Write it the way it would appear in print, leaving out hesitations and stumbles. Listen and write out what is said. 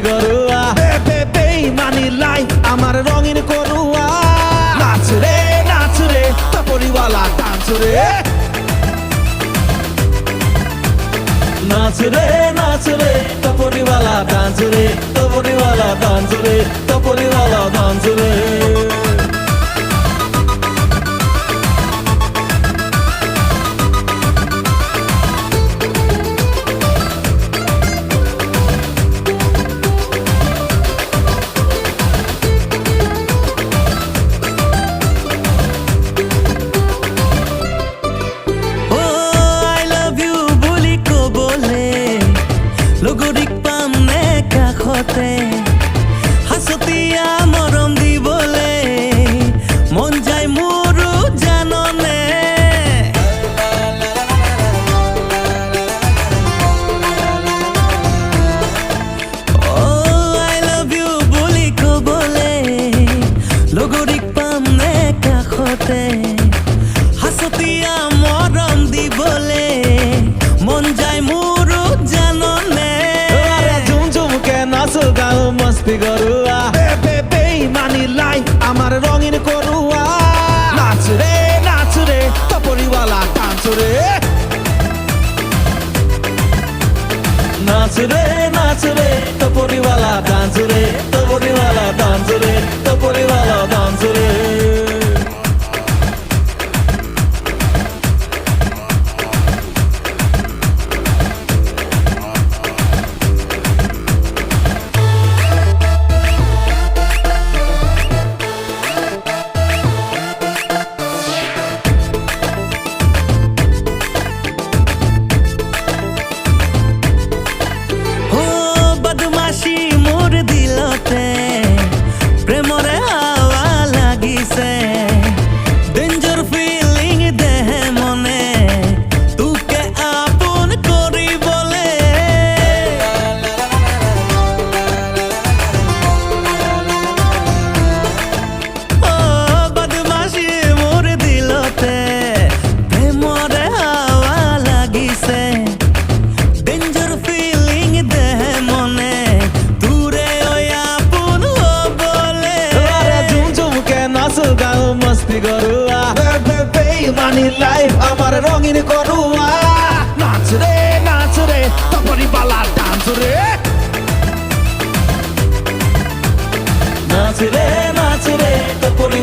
গরুয়া বেইমানি লাই আমার রঙিন করুয়া নাচ রে তপরিওয়ালা ডান্স রে নাচ রে তপরিওয়ালা ডান্স রে তপরিওয়ালা ডান্স রে তপরিওয়ালা ডান্স রে লগৰিক পামনে কাষতে হাসতিয়া মৰম দিবলে মন যায় মোৰো জাননে আই লাভ ইউ বুলি ক'বলে লগৰিক পামনে কাষতে হাসতিয়া মৰম দিবলে মন যায় মোৰো জাননে নাচ গাও মস্তি গরুয়া বেইমানি লাই আমার রঙিন করুয়া নাচ রে তপরিওয়ালা ডান্স রে নাচ রে তপরিওয়ালা ডান্স রে তপরিওয়ালা ডান্স রে তপরিওয়ালা ডান্স রে প্ৰেমৰে হাৱা লাগিছে ডেঞ্জাৰ ফিলিং দেহে মনে তোকে আপোন কৰিবলে বদমাশী মোৰ দিলতে প্ৰেমৰে হাৱা লাগিছে ডেঞ্জাৰ ফিলিং দেহে মনে মস্তি গরুয়া বেইমানি লাইফ আমার রঙিন করুয়া নাচ রে তপরিওয়ালা ডান্স রে নাচ রে তপরি